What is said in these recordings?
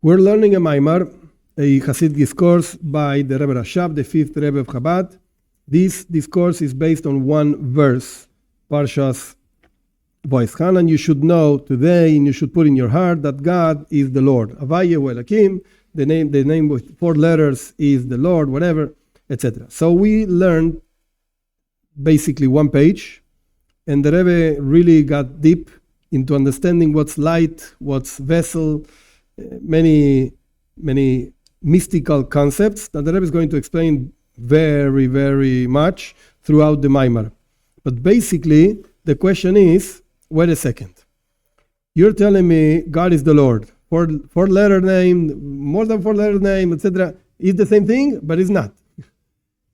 We're learning a Maimar, a chassidic discourse by the Rebbe Rashab, the fifth Rebbe of Chabad. This discourse is based on one verse, Parshas Voishan, and you should know today, and you should put in your heart that God is the Lord. Avayehu Elakim, the name with 4 letters is the Lord, whatever, etc. So we learned basically one page, and the Rebbe really got deep into understanding what's light, what's vessel, many mystical concepts that the Rebbe is going to explain very, very much throughout the Maimar. But basically, the question is, wait a second. You're telling me God is the Lord. Four-letter name, more than 4-letter name, etc. Is the same thing, but it's not.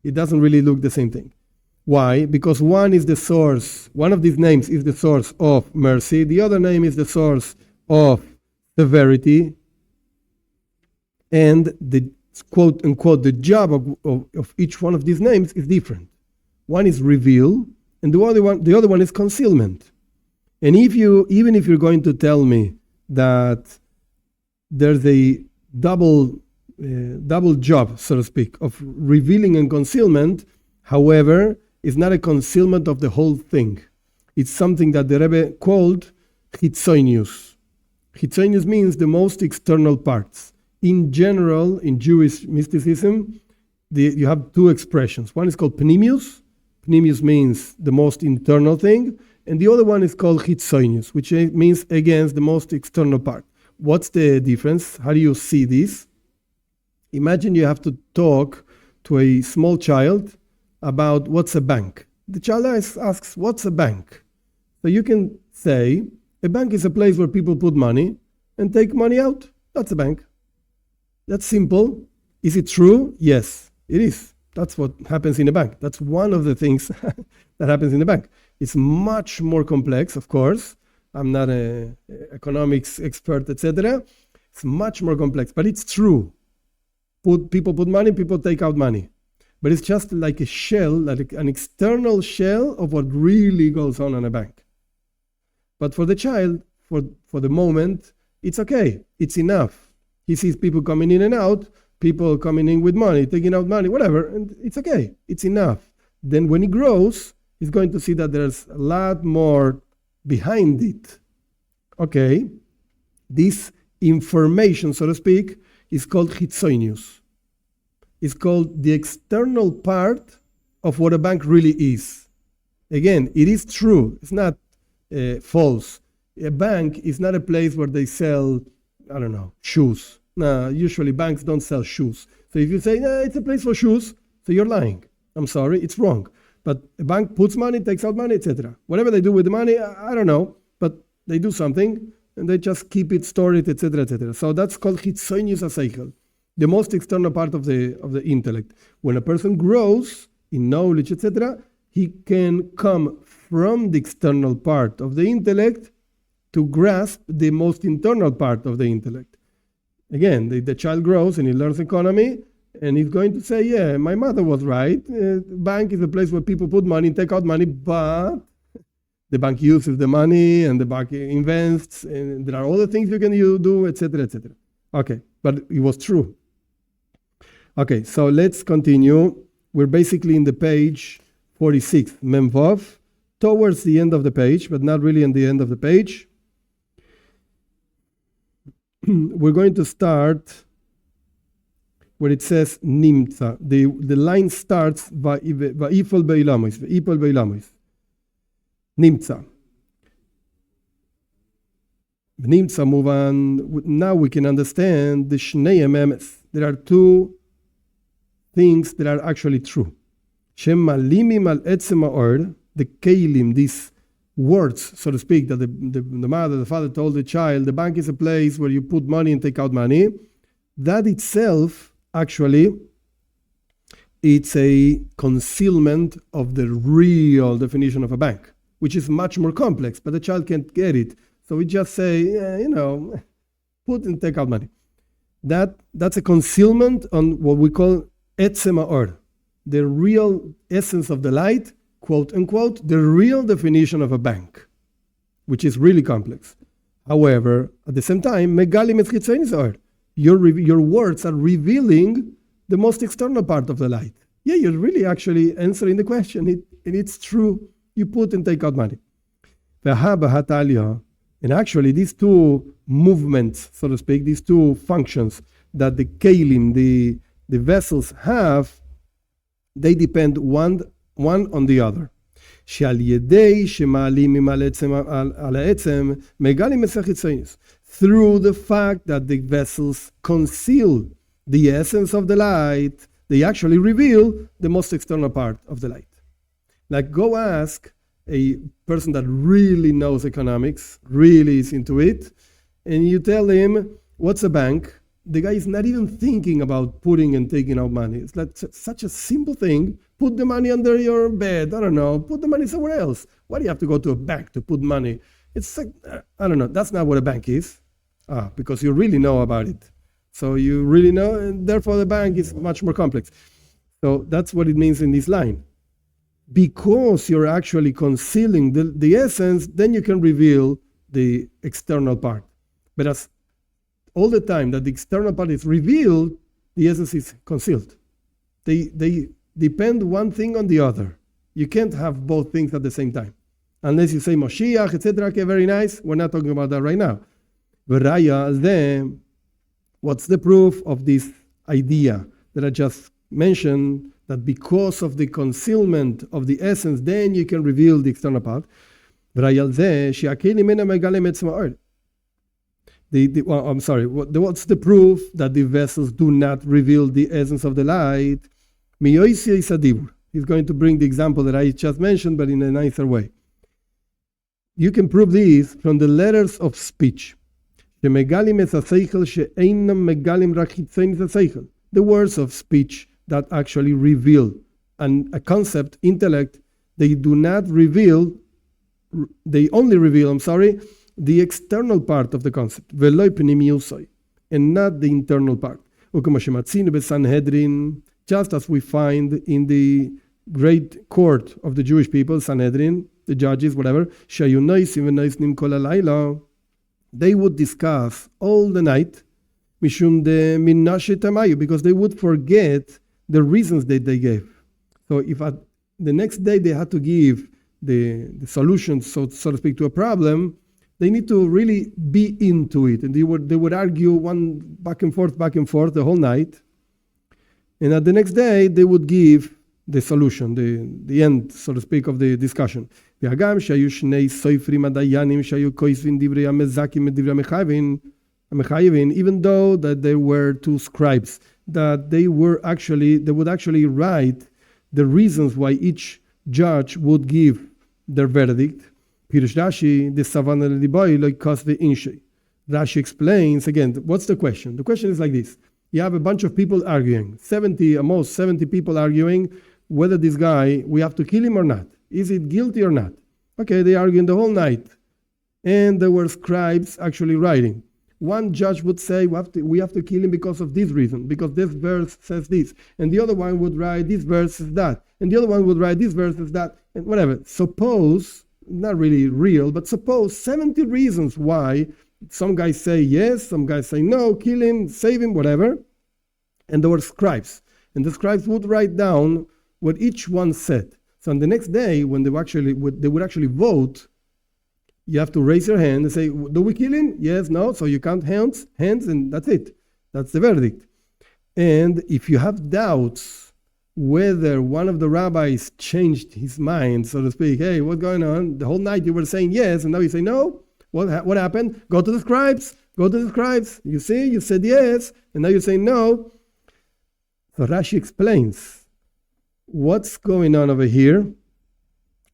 It doesn't really look the same thing. Why? Because one is the source. One of these names is the source of mercy. The other name is the source of severity. And the quote unquote the job of each one of these names is different. One is reveal, and the other one is concealment. And even if you're going to tell me that there's a double job, so to speak, of revealing and concealment, however, it's not a concealment of the whole thing. It's something that the Rebbe called chitzonius. Chitzonius means the most external parts. In general, in Jewish mysticism, you have 2 expressions. One is called pnimius. Pnimius means the most internal thing. And the other one is called chitzonius, which means, again, the most external part. What's the difference? How do you see this? Imagine you have to talk to a small child about what's a bank. The child asks, what's a bank? So you can say, a bank is a place where people put money and take money out. That's a bank. That's simple. Is it true? Yes, it is. That's what happens in a bank. That's one of the things that happens in a bank. It's much more complex, of course. I'm not an economics expert, etc. It's much more complex, but it's true. People put money, people take out money. But it's just like a shell, like an external shell of what really goes on in a bank. But for the child, for the moment, it's okay. It's enough. He sees people coming in and out, people coming in with money, taking out money, whatever, and it's okay. It's enough. Then when he grows, he's going to see that there's a lot more behind it. Okay, this information, so to speak, is called chitzonius. It's called the external part of what a bank really is. Again, it is true. It's not false. A bank is not a place where they sell, I don't know, shoes. No, usually banks don't sell shoes. So if you say, it's a place for shoes, so you're lying. I'm sorry, it's wrong. But a bank puts money, takes out money, etc. Whatever they do with the money, I don't know. But they do something, and they just keep it, store it, etc., etc. So that's called chitzonius haseichel, the most external part of the intellect. When a person grows in knowledge, etc., he can come from the external part of the intellect to grasp the most internal part of the intellect. Again, the child grows and he learns economy, and he's going to say, yeah, my mother was right. Bank is a place where people put money and take out money, but the bank uses the money and the bank invests, and there are other things you can do, etc., etc. Okay, but it was true. Okay, so let's continue. We're basically in the page 46, Memvav, towards the end of the page, but not really in the end of the page. We're going to start where it says Nimtza. The line starts Va'ifol be'ilamois. Nimtza. Nimtza, move on. Now we can understand the Shnei Emes. There are 2 things that are actually true. Shem malimim al etzem ha'or, the kelim, these words, so to speak, that the mother, the father told the child, the bank is a place where you put money and take out money. That itself, actually, it's a concealment of the real definition of a bank, which is much more complex, but the child can't get it. So we just say, put and take out money. That's a concealment on what we call etzem ha'or, the real essence of the light, quote unquote, the real definition of a bank, which is really complex. However, at the same time, megalim et chitzonius ha'or, your words are revealing the most external part of the light. Yeah, you're really actually answering the question. And it's true. You put and take out money. And actually, these two movements, so to speak, these two functions that the kelim, the vessels have, they depend one on the other. Through the fact that the vessels conceal the essence of the light, they actually reveal the most external part of the light. Like, go ask a person that really knows economics, really is into it, and you tell him, what's a bank? The guy is not even thinking about putting and taking out money. It's like such a simple thing. Put the money under your bed. I don't know. Put the money somewhere else. Why do you have to go to a bank to put money? It's like, I don't know. That's not what a bank is. Because you really know about it. So you really know, and therefore the bank is much more complex. So that's what it means in this line. Because you're actually concealing the essence, then you can reveal the external part. But as all the time that the external part is revealed, the essence is concealed. They depend one thing on the other. You can't have both things at the same time. Unless you say Moshiach, etc. Okay, very nice. We're not talking about that right now. Then, what's the proof of this idea that I just mentioned, that because of the concealment of the essence, then you can reveal the external part? What's the proof that the vessels do not reveal the essence of the light? He's going to bring the example that I just mentioned, but in a nicer way. You can prove this from the letters of speech. The words of speech that actually reveal a concept, intellect, they only reveal, the external part of the concept, and not the internal part. Just as we find in the great court of the Jewish people, Sanhedrin, the judges, whatever, they would discuss all the night, because they would forget the reasons that they gave. So if the next day they had to give the solution, so to speak, to a problem, they need to really be into it. And they would argue one back and forth the whole night. And at the next day, they would give the solution, the end, so to speak, of the discussion. Even though that there were two scribes, that they would actually write the reasons why each judge would give their verdict. Rashi explains, again, what's the question? The question is like this. You have a bunch of people arguing, 70 people arguing whether this guy, we have to kill him or not. Is it guilty or not? Okay, they arguing the whole night. And there were scribes actually writing. One judge would say, we have to kill him because of this reason, because this verse says this. And the other one would write, this verse is that. And the other one would write, this verse is that. And whatever. Suppose, not really real, but suppose 70 reasons why some guys say yes, some guys say no, kill him, save him, whatever. And there were scribes. And the scribes would write down what each one said. So on the next day, when they would actually vote, you have to raise your hand and say, do we kill him? Yes, no. So you count hands, and that's it. That's the verdict. And if you have doubts whether one of the rabbis changed his mind, so to speak, hey, what's going on? The whole night you were saying yes, and now you say no. What happened? Go to the scribes. You see, you said yes, and now you're saying no. So Rashi explains what's going on over here.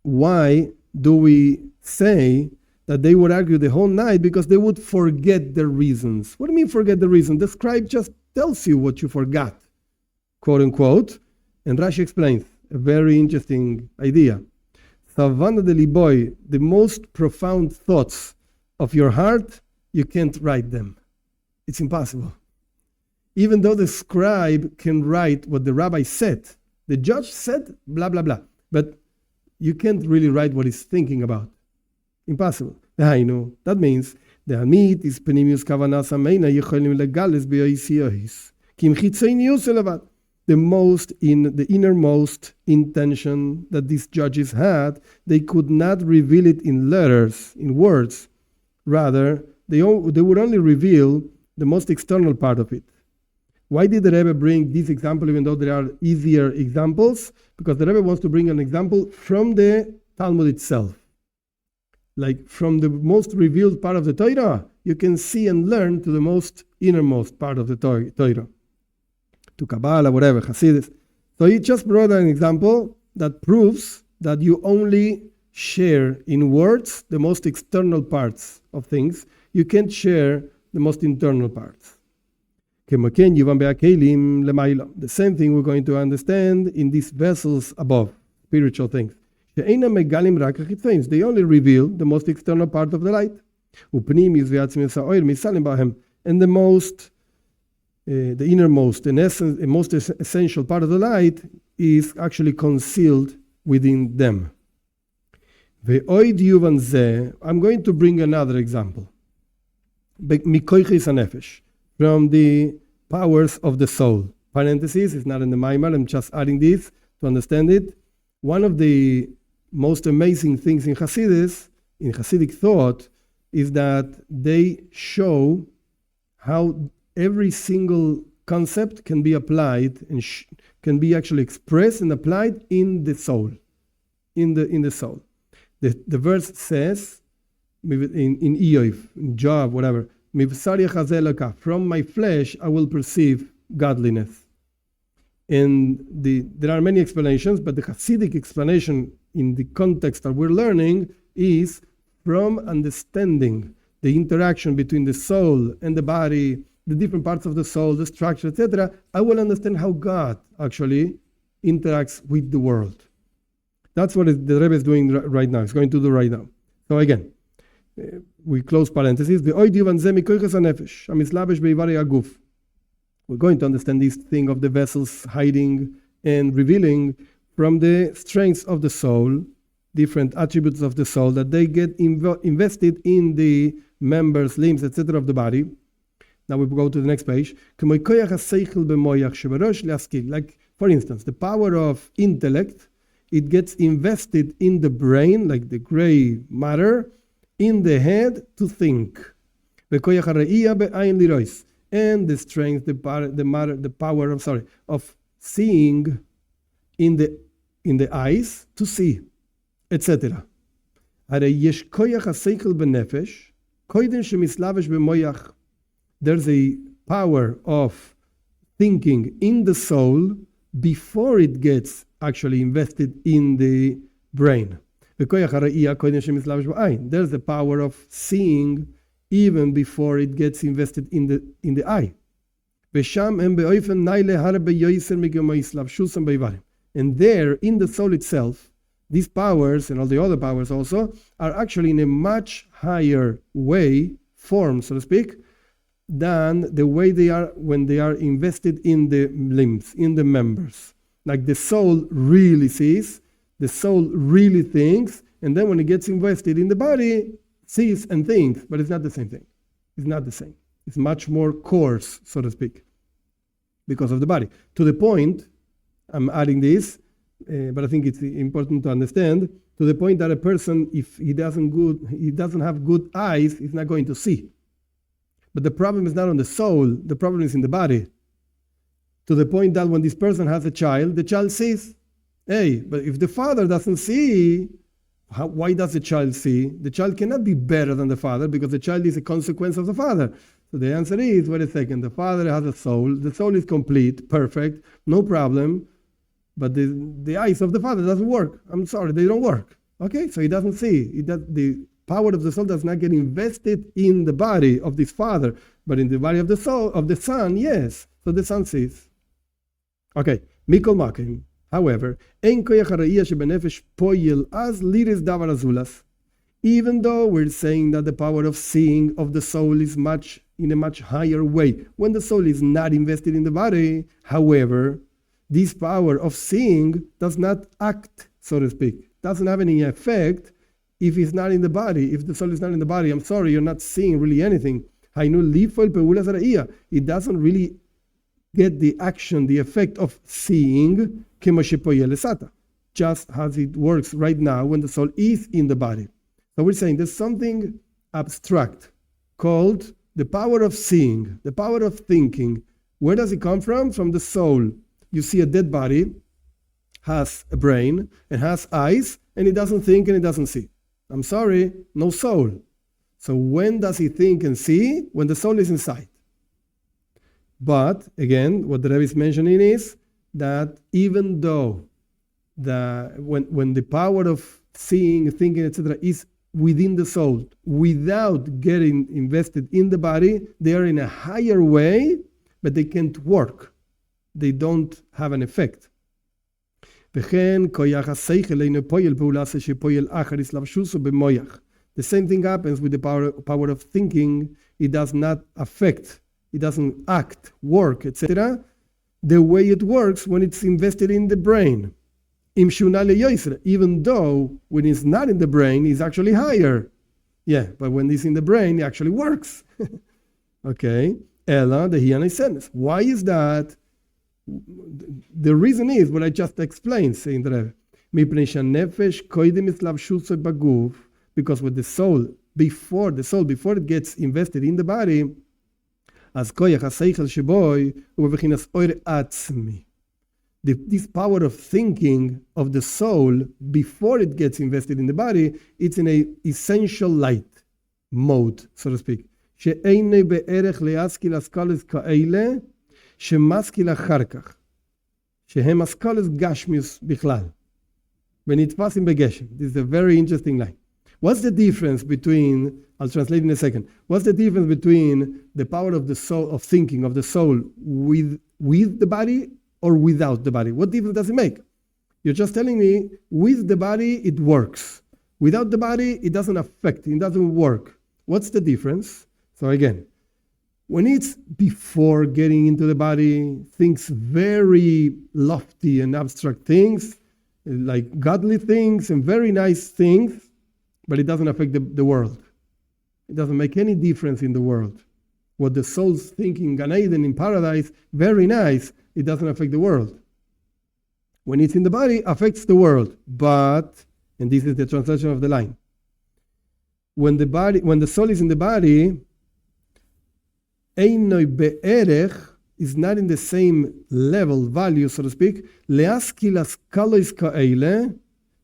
Why do we say that they would argue the whole night? Because they would forget the reasons. What do you mean forget the reason? The scribe just tells you what you forgot, quote unquote. And Rashi explains a very interesting idea. Savana de liboy, the most profound thoughts of your heart, you can't write them. It's impossible. Even though the scribe can write what the rabbi said, the judge said blah, blah, blah. But you can't really write what he's thinking about. Impossible. I know. That means The Hamid is Penimius Kavanas Ameina Yecholim Legales Beoisios. Kim Chitzenius Elevat. The innermost intention that these judges had, they could not reveal it in letters, in words. Rather, they would only reveal the most external part of it. Why did the Rebbe bring this example, even though there are easier examples? Because the Rebbe wants to bring an example from the Talmud itself. Like from the most revealed part of the Torah, you can see and learn to the most innermost part of the Torah. To Kabbalah, whatever, Hasidus. So he just brought an example that proves that you only share in words the most external parts of things. You can't share the most internal parts. The same thing we're going to understand in these vessels above, spiritual things. They only reveal the most external part of the light. And the innermost and most essential part of the light is actually concealed within them. I'm going to bring another example. From the powers of the soul. Parentheses, it's not in the Maimar, I'm just adding this to understand it. One of the most amazing things in Hasidus, in Hasidic thought, is that they show how every single concept can be applied and can be actually expressed and applied in the soul. In the soul. The verse says, in Eov, in Job, whatever, from my flesh I will perceive godliness. And there are many explanations, but the Hasidic explanation in the context that we're learning is from understanding the interaction between the soul and the body, the different parts of the soul, the structure, etc., I will understand how God actually interacts with the world. That's what the Rebbe is doing right now. It's going to do right now. So again, we close parentheses. We're going to understand this thing of the vessels hiding and revealing from the strengths of the soul, different attributes of the soul, that they get invested in the members, limbs, etc. of the body. Now we go to the next page. Like, for instance, the power of intellect, it gets invested in the brain, like the gray matter, in the head to think. And the strength, the power of seeing in the eyes to see, etc. There's a power of thinking in the soul before it gets actually invested in the brain. There's the power of seeing even before it gets invested in the eye. And there, in the soul itself, these powers and all the other powers also are actually in a much higher form, so to speak, than the way they are when they are invested in the limbs, in the members. Like the soul really sees, the soul really thinks, and then when it gets invested in the body, sees and thinks, but it's not the same thing. It's not the same. It's much more coarse, so to speak, because of the body. To the point, I'm adding this, but I think it's important to understand, to the point that a person, if he doesn't have good eyes, he's not going to see. But the problem is not on the soul, the problem is in the body. To the point that when this person has a child, the child sees. Hey, but if the father doesn't see, why does the child see? The child cannot be better than the father because the child is a consequence of the father. So the answer is, wait a second, the father has a soul, the soul is complete, perfect, no problem, but the eyes of the father doesn't work. I'm sorry, they don't work. Okay, so he doesn't see. The power of the soul does not get invested in the body of this father, but in the body of the soul, of the son, yes. So the son sees. Okay, Mikol Makim. However, even though we're saying that the power of seeing of the soul is in a much higher way, when the soul is not invested in the body, however, this power of seeing does not act, so to speak, doesn't have any effect if it's not in the body, if the soul is not in the body, I'm sorry, you're not seeing really anything. It doesn't really get the action, the effect of seeing, just as it works right now when the soul is in the body. So we're saying there's something abstract called the power of seeing, the power of thinking. Where does it come from? From the soul. You see a dead body, has a brain, and has eyes, and it doesn't think and it doesn't see. I'm sorry, no soul. So when does he think and see? When the soul is inside. But again, what the Rebbe is mentioning is that even though when the power of seeing, thinking, etc., is within the soul, without getting invested in the body, they are in a higher way, but they can't work. They don't have an effect. The same thing happens with the power of thinking. It does not affect, it doesn't act, work, etc., the way it works when it's invested in the brain. Even though when it's not in the brain, it's actually higher. Yeah, but when it's in the brain, it actually works. Okay. Why is that? The reason is what I just explained, saying the Rebbe. Because with the soul, before it gets invested in the body, as this power of thinking of the soul, before it gets invested in the body, it's in a essential light mode, so to speak. This is a very interesting line. What's the difference between, I'll translate in a second, what's the difference between the power of the soul, of thinking of the soul with the body or without the body? What difference does it make? You're just telling me with the body it works. Without the body it doesn't affect, it doesn't work. What's the difference? So again, when it's before getting into the body, thinks very lofty and abstract things, like godly things and very nice things, but it doesn't affect the world. It doesn't make any difference in the world. What the soul's thinking, Gan Eden in paradise, very nice, it doesn't affect the world. When it's in the body, affects the world. But, and this is the translation of the line, when the soul is in the body, Einoi be'erech is not in the same level, value, so to speak, leaskilas kalois ka'ele,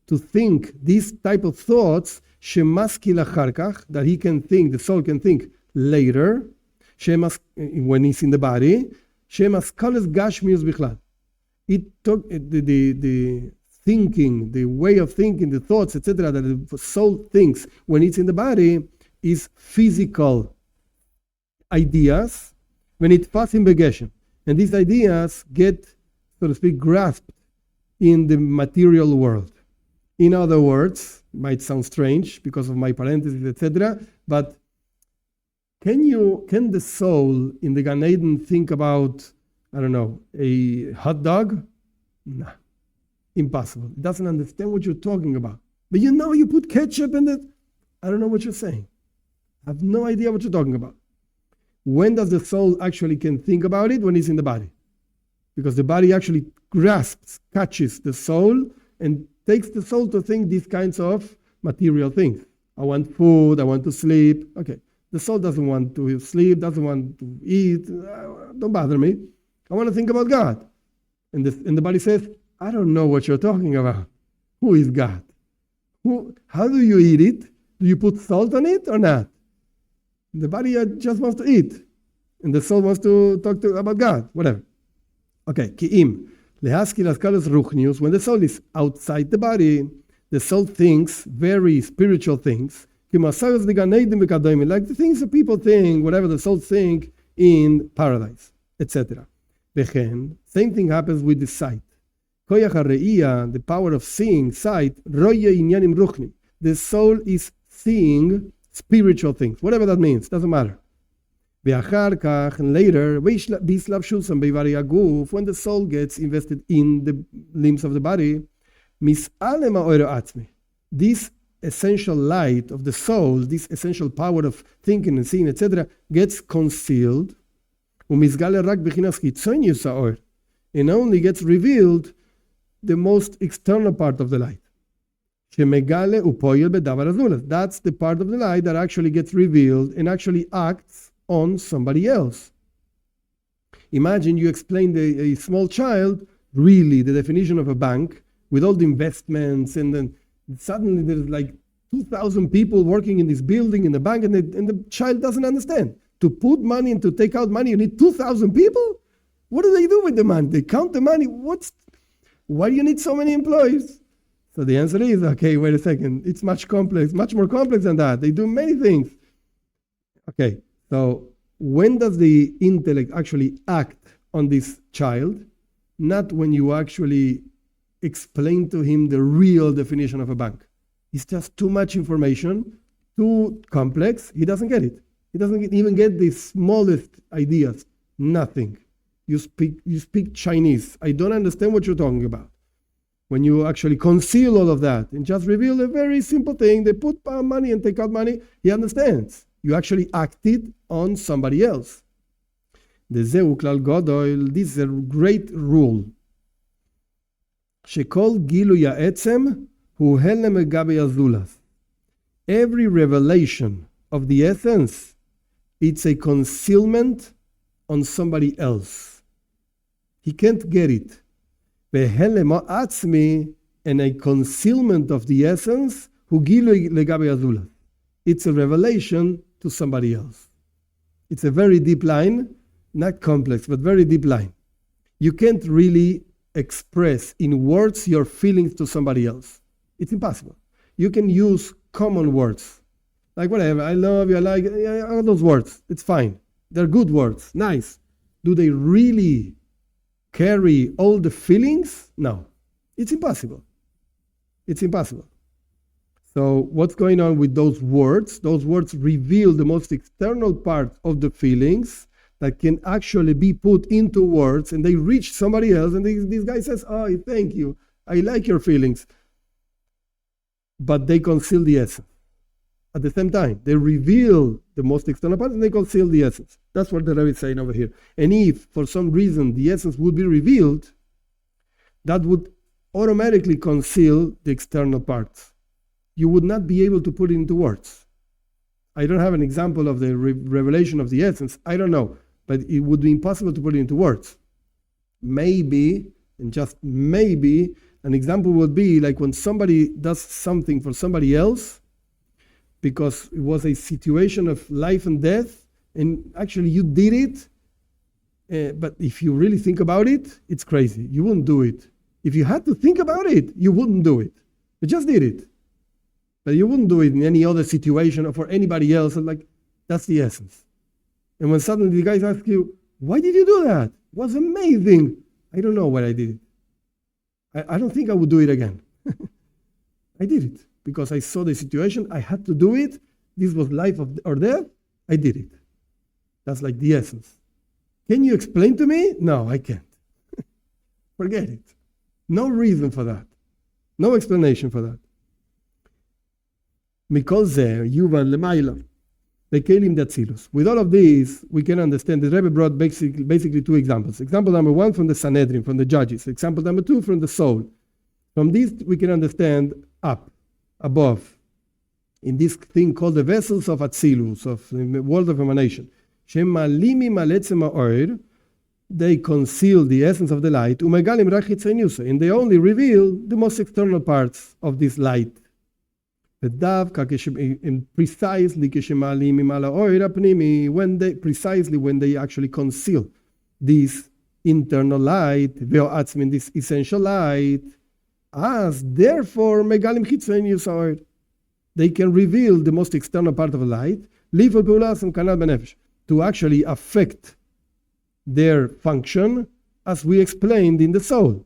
to think these type of thoughts, shemaskil acharkach, that he can think, the soul can think later, when he's in the body, shemaskalas gashmius bichlal. It took the thinking, the way of thinking, the thoughts, etc., that the soul thinks when it's in the body is physical ideas, when it passes in begeshem. And these ideas get, so to speak, grasped in the material world. In other words, might sound strange because of my parentheses, etc., but can the soul in the Gan Eden think about, I don't know, a hot dog? Nah, impossible. It doesn't understand what you're talking about. But you put ketchup in it. I don't know what you're saying. I have no idea what you're talking about. When does the soul actually can think about it? When it's in the body. Because the body actually grasps, catches the soul, and takes the soul to think these kinds of material things. I want food, I want to sleep. Okay, the soul doesn't want to sleep, doesn't want to eat. Don't bother me. I want to think about God. And the body says, I don't know what you're talking about. Who is God? How do you eat it? Do you put salt on it or not? The body just wants to eat. And the soul wants to talk about God, whatever. Okay, ki'im. When the soul is outside the body, the soul thinks very spiritual things, like the things that people think, whatever the soul think in paradise, etc. Same thing happens with the sight. The power of seeing, sight, the soul is seeing spiritual things, whatever that means, doesn't matter. And later, when the soul gets invested in the limbs of the body, this essential light of the soul, this essential power of thinking and seeing, etc., gets concealed, and only gets revealed the most external part of the light. That's the part of the light that actually gets revealed and actually acts on somebody else. Imagine you explain to a small child really the definition of a bank with all the investments, and then suddenly there's like 2,000 people working in this building in the bank, and the child doesn't understand. To put money and to take out money, you need 2,000 people? What do they do with the money? They count the money. Why do you need so many employees? So the answer is, okay, wait a second. It's much more complex than that. They do many things. Okay, so when does the intellect actually act on this child? Not when you actually explain to him the real definition of a bank. It's just too much information, too complex. He doesn't get it. He doesn't even get the smallest ideas. Nothing. You speak Chinese. I don't understand what you're talking about. When you actually conceal all of that and just reveal a very simple thing, they put money and take out money, he understands. You actually acted on somebody else. This is a great rule. Every revelation of the essence, it's a concealment on somebody else. He can't get it. And a concealment of the essence, it's a revelation to somebody else. It's a very deep line, not complex, but very deep line. You can't really express in words your feelings to somebody else. It's impossible. You can use common words, like whatever, I love you, I like, all those words. It's fine. They're good words, nice. Do they really carry all the feelings? No. It's impossible. It's impossible. So what's going on with those words? Those words reveal the most external part of the feelings that can actually be put into words, and they reach somebody else, and this guy says, oh, thank you, I like your feelings. But they conceal the essence. At the same time, they reveal the most external part, and they conceal the essence. That's what the Rebbe is saying over here. And if, for some reason, the essence would be revealed, that would automatically conceal the external parts. You would not be able to put it into words. I don't have an example of the revelation of the essence. I don't know. But it would be impossible to put it into words. Maybe, and just maybe, an example would be like when somebody does something for somebody else, because it was a situation of life and death, and actually you did it, but if you really think about it, it's crazy. You wouldn't do it. If you had to think about it, you wouldn't do it. You just did it. But you wouldn't do it in any other situation or for anybody else. Like, that's the essence. And when suddenly the guys ask you, why did you do that? It was amazing. I don't know why I did it. I don't think I would do it again. I did it because I saw the situation. I had to do it. This was life or death. I did it. That's like the essence. Can you explain to me? No, I can't. Forget it. No reason for that. No explanation for that. With all of these, we can understand the Rebbe brought basically two examples. Example number one from the Sanhedrin, from the judges. Example number two from the soul. From these, we can understand up, above, in this thing called the vessels of Atzilus, of the world of emanation. They conceal the essence of the light, and they only reveal the most external parts of this light. Precisely when they actually conceal this internal light, this essential light, as therefore they can reveal the most external part of the light, to actually affect their function, as we explained in the soul.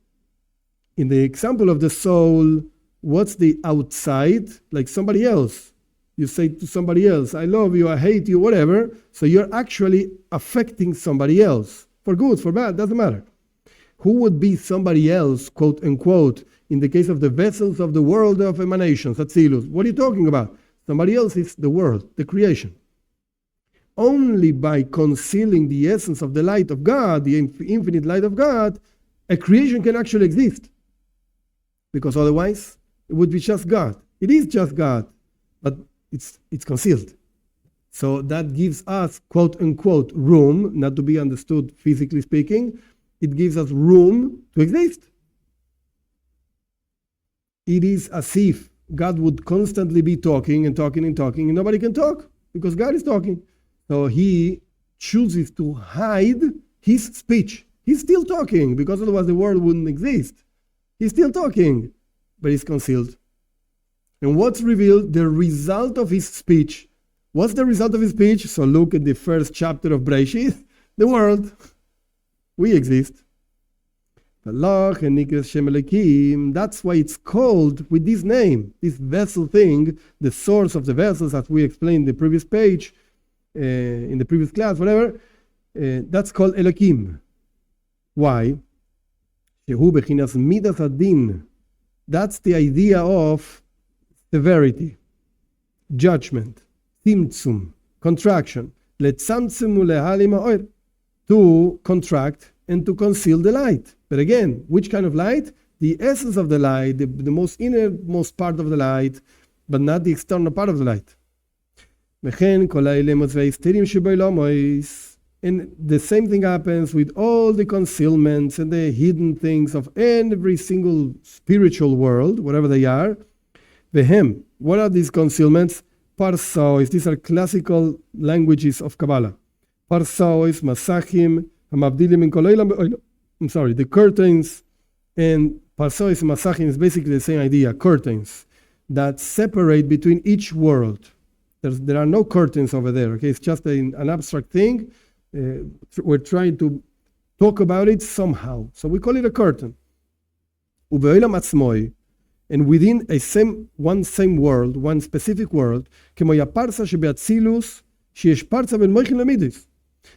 In the example of the soul, what's the outside? Like somebody else. You say to somebody else, I love you, I hate you, whatever. So you're actually affecting somebody else. For good, for bad, doesn't matter. Who would be somebody else, quote unquote, in the case of the vessels of the world of emanations, Atzilus. What are you talking about? Somebody else is the world, the creation. Only by concealing the essence of the light of God, the infinite light of God, a creation can actually exist. Because otherwise, it would be just God. It is just God, but it's concealed. So that gives us, quote unquote, room, not to be understood physically speaking. It gives us room to exist. It is as if God would constantly be talking and talking and talking, and nobody can talk because God is talking. So he chooses to hide his speech. He's still talking because otherwise the world wouldn't exist. He's still talking, but he's concealed. And what's revealed? The result of his speech. What's the result of his speech? So look at the first chapter of Bereshit. The world. We exist. That's why it's called with this name, this vessel thing, the source of the vessels, as we explained in the previous page, in the previous class, whatever. That's called Elohim. Why? That's the idea of severity, judgment, tzimtzum, contraction. To contract and to conceal the light. But again, which kind of light? The essence of the light, the most innermost part of the light, but not the external part of the light. And the same thing happens with all the concealments and the hidden things of every single spiritual world, whatever they are. Vehem, what are these concealments? Parsois, these are classical languages of Kabbalah. Parsois, Masachim, the curtains, and Parsois and Masachim is basically the same idea, curtains that separate between each world. There are no curtains over there, okay? It's just an abstract thing. We're trying to talk about it somehow. So we call it a curtain. And within one same world, one specific world,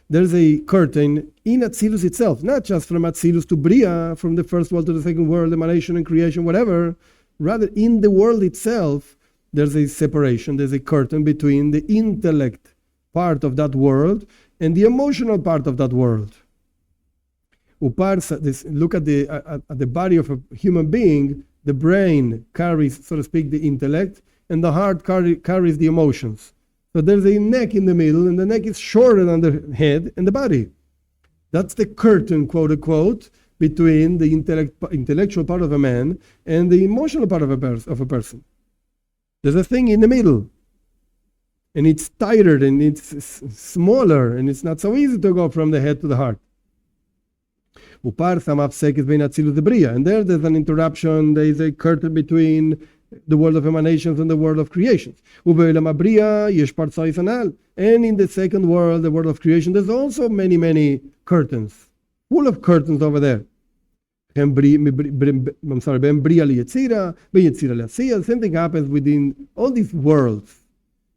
there's a curtain in Atzilus itself, not just from Atzilus to Bria, from the first world to the second world, emanation and creation, whatever. Rather, in the world itself, there's a separation, there's a curtain between the intellect part of that world and the emotional part of that world. Look at the body of a human being. The brain carries, so to speak, the intellect, and the heart carries the emotions. So there's a neck in the middle, and the neck is shorter than the head and the body. That's the curtain, quote unquote, between the intellectual part of a man and the emotional part of a person. There's a thing in the middle, and it's tighter and it's smaller, and it's not so easy to go from the head to the heart. And there's an interruption, there is a curtain between the world of emanations and the world of creations. And in the second world, the world of creation, there's also many, many curtains, full of curtains over there. Same thing happens within all these worlds.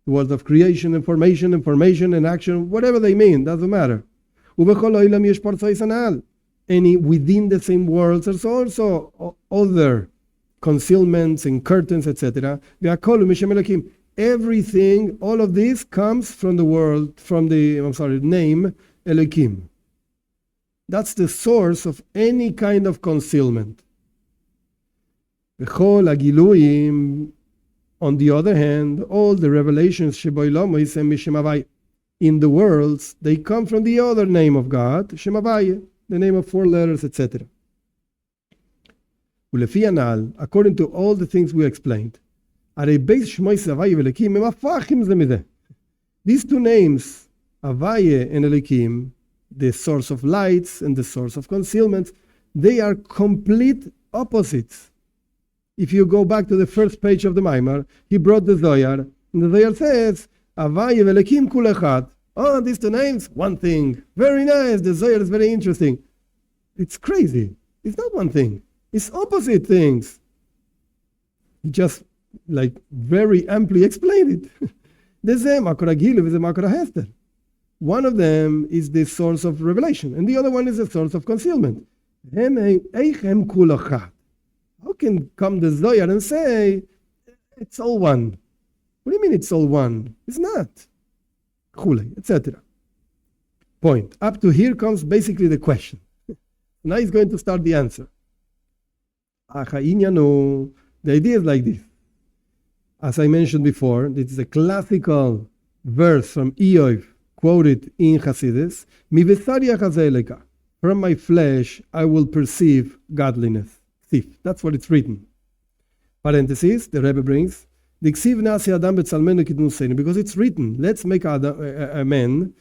The world of creation and formation and action, whatever they mean, doesn't matter. And within the same worlds, there's also other concealments and curtains, etc. Everything, all of this comes from the world, from the name Elohim. That's the source of any kind of concealment. On the other hand, all the revelations in the worlds, they come from the other name of God, Shemavaya, the name of 4 letters, etc. According to all the things we explained, these 2 names, Avaya and Elohim, the source of lights and the source of concealment, they are complete opposites. If you go back to the first page of the Maimar, he brought the Zohar, and the Zohar says, Avaya v'Elohim kul echad. Oh, these 2 names, one thing. Very nice, the Zohar is very interesting. It's crazy. It's not one thing. It's opposite things. He just very amply explained it. One of them is the source of revelation, and the other one is the source of concealment. How can come the Zohar and say, it's all one? What do you mean it's all one? It's not. Chule, etc. Point. Up to here comes basically the question. Now he's going to start the answer. The idea is like this. As I mentioned before, this is a classical verse from Eov, quoted in Chassidus. From my flesh I will perceive godliness. That's what it's written. Parenthesis, the Rebbe brings, because it's written, let's make a man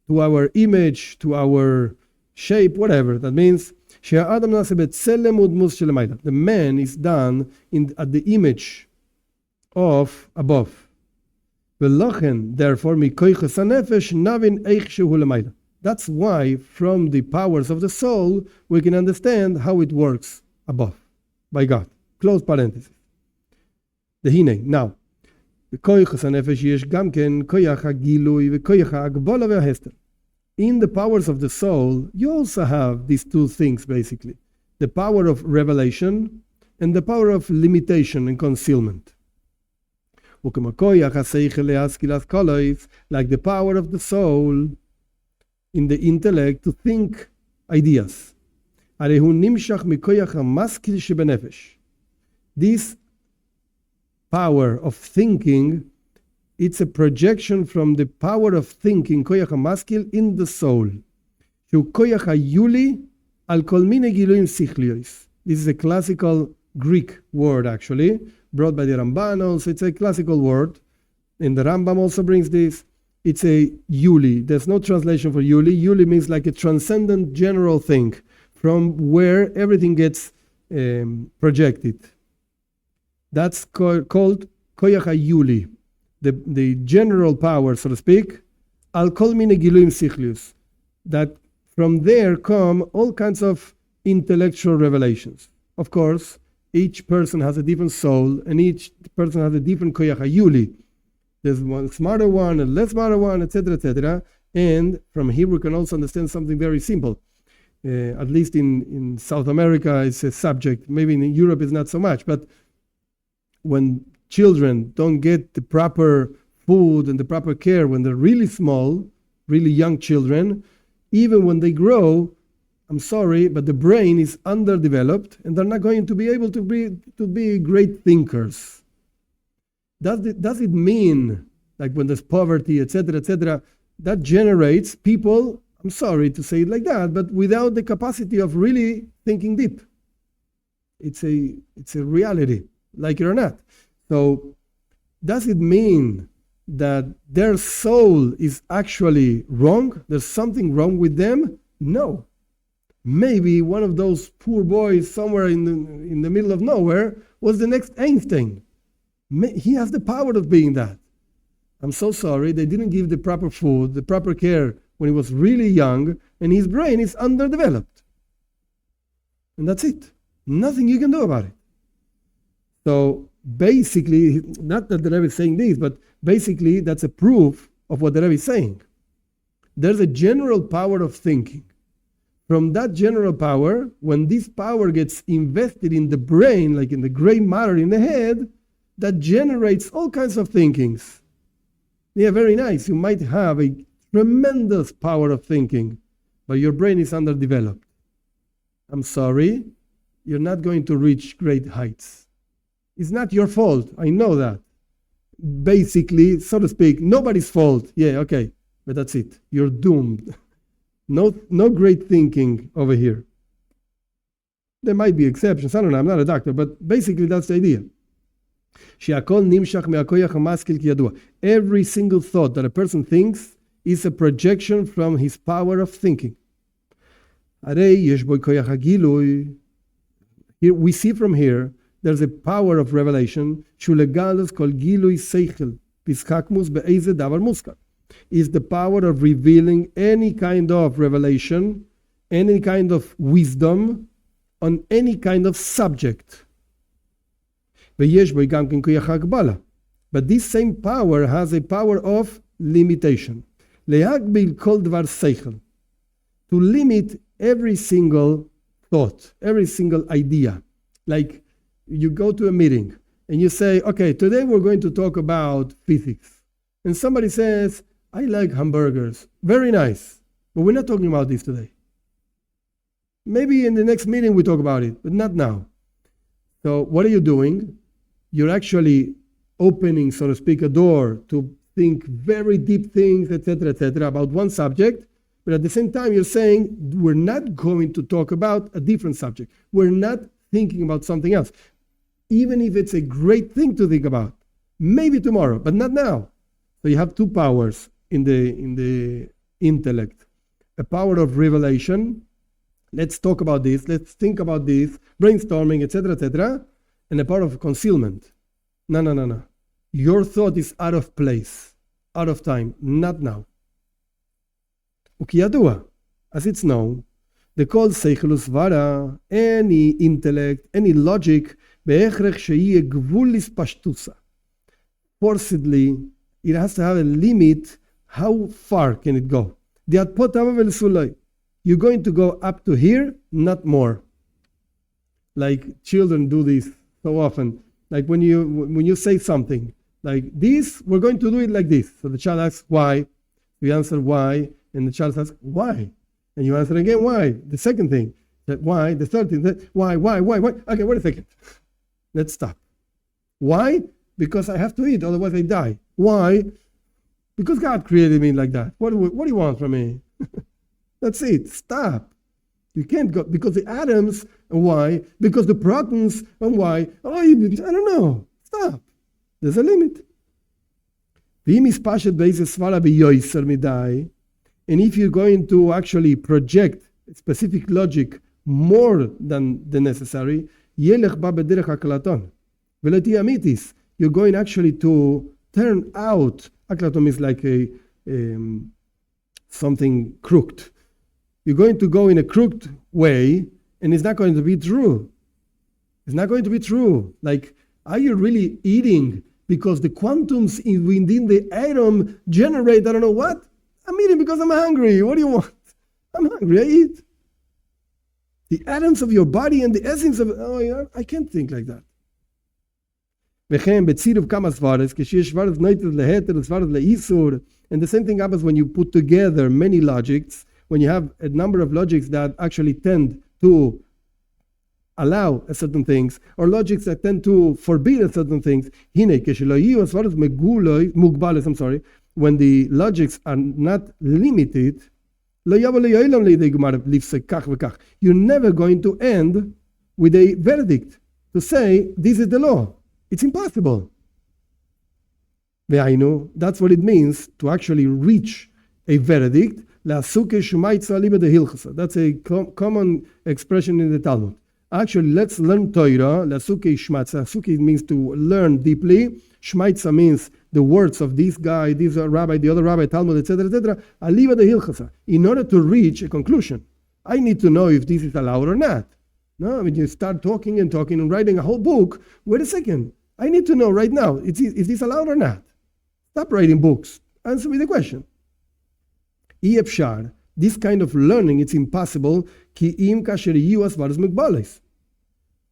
to our image, to our shape, whatever. That means the man is done at the image of above. Therefore, that's why from the powers of the soul we can understand how it works above by God. Close parenthesis. Now, in the powers of the soul, you also have these two things basically. The power of revelation and the power of limitation and concealment. Like the power of the soul in the intellect to think ideas. This power of thinking, it's a projection from the power of thinking, koyach hamaskil, in the soul. This is a classical Greek word, actually, brought by the Ramban also. It's a classical word. And the Rambam also brings this. It's a yuli. There's no translation for yuli. Yuli means like a transcendent general thing from where everything gets projected. That's called koyach yuli, the general power, so to speak, al kol mine giluim sichlius. That from there come all kinds of intellectual revelations. Of course, each person has a different soul, and each person has a different koyach yuli. There's one smarter one, a less smarter one, etc., etc. And from here we can also understand something very simple. At least in South America, it's a subject. Maybe in Europe, it's not so much. But when children don't get the proper food and the proper care when they're really small, really young children, even when they grow, I'm sorry, but the brain is underdeveloped, and they're not going to be able to be great thinkers. Does it mean, like when there's poverty, etc., that generates people, I'm sorry to say it like that, but without the capacity of really thinking deep? It's a reality, like it or not. So does it mean that their soul is actually wrong? There's something wrong with them? No. Maybe one of those poor boys somewhere in the middle of nowhere was the next Einstein. He has the power of being that. I'm so sorry, they didn't give the proper food, the proper care when he was really young, and his brain is underdeveloped. And that's it. Nothing you can do about it. So basically, not that the Rebbe is saying this, but basically that's a proof of what the Rebbe is saying. There's a general power of thinking. From that general power, when this power gets invested in the brain, like in the gray matter in the head, that generates all kinds of thinkings. Yeah, very nice. You might have a tremendous power of thinking, but your brain is underdeveloped. I'm sorry, you're not going to reach great heights. It's not your fault. I know that. Basically, so to speak, nobody's fault. Yeah, okay, but that's it. You're doomed. No great thinking over here. There might be exceptions. I don't know. I'm not a doctor, but basically that's the idea. Every single thought that a person thinks is a projection from his power of thinking. Here we see from here, there's a power of revelation. Is the power of revealing any kind of revelation, any kind of wisdom on any kind of subject. But this same power has a power of limitation. To limit every single thought, every single idea. Like you go to a meeting and you say, okay, today we're going to talk about physics. And somebody says, I like hamburgers. Very nice. But we're not talking about this today. Maybe in the next meeting we talk about it, but not now. So what are you doing? You're actually opening, so to speak, a door to think very deep things, etc., about one subject. But at the same time, you're saying we're not going to talk about a different subject. We're not thinking about something else. Even if it's a great thing to think about. Maybe tomorrow, but not now. So you have two powers in the intellect. A power of revelation. Let's talk about this. Let's think about this. Brainstorming, etc., and a power of concealment. No. Your thought is out of place, out of time, not now. Ukiyadua, as it's known, the called seichel usvara, any intellect, any logic, be'echrech she'yeh gvulis pashtusa. Forcedly, it has to have a limit. How far can it go? You're going to go up to here, not more. Like children do this so often. Like when you say something like this, we're going to do it like this. So the child asks why. You answer why, and the child asks why, and you answer again why. The second thing, that why. The third thing, that why. Okay, wait a second. Let's stop. Why? Because I have to eat, otherwise I die. Why? Because God created me like that. What do you want from me? That's it. Stop. You can't go, because the atoms, and why? Because the protons, and why? Oh, I don't know. Stop. There's a limit. And if you're going to actually project specific logic more than the necessary, you're going actually to turn out, aklaton is like something crooked. You're going to go in a crooked way, and it's not going to be true. It's not going to be true. Like, are you really eating because the quantums within the atom generate, I don't know what? I'm eating because I'm hungry. What do you want? I'm hungry, I eat. The atoms of your body and the essence of, I can't think like that. And the same thing happens when you put together many logics, when you have a number of logics that actually tend to allow certain things, or logics that tend to forbid certain things. When the logics are not limited, you're never going to end with a verdict to say this is the law. It's impossible. That's what it means to actually reach a verdict. That's a common expression in the Talmud. Actually, let's learn Torah. Suke means to learn deeply. Shmaitza means the words of this guy, this rabbi, the other rabbi, Talmud, etc. In order to reach a conclusion, I need to know if this is allowed or not. No, when you start talking and writing a whole book, wait a second. I need to know right now, is this allowed or not? Stop writing books. Answer me the question. This kind of learning, it's impossible.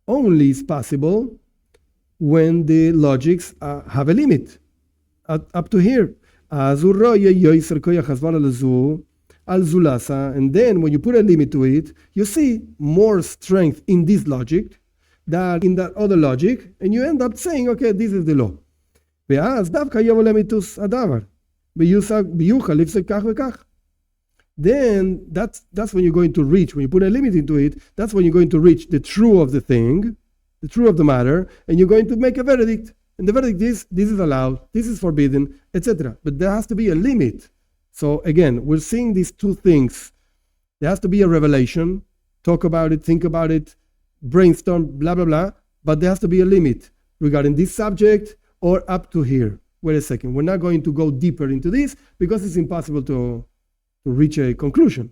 Only is possible when the logics have a limit. Up to here. And then when you put a limit to it, you see more strength in this logic than in that other logic, and you end up saying, okay, this is the law. Then that's when you're going to reach, when you put a limit into it, that's when you're going to reach the true of the thing, the true of the matter, and you're going to make a verdict. And the verdict is, this is allowed, this is forbidden, etc. But there has to be a limit. So again, we're seeing these two things. There has to be a revelation, talk about it, think about it, brainstorm, blah, blah, blah. But there has to be a limit regarding this subject or up to here. Wait a second, we're not going to go deeper into this because it's impossible to reach a conclusion.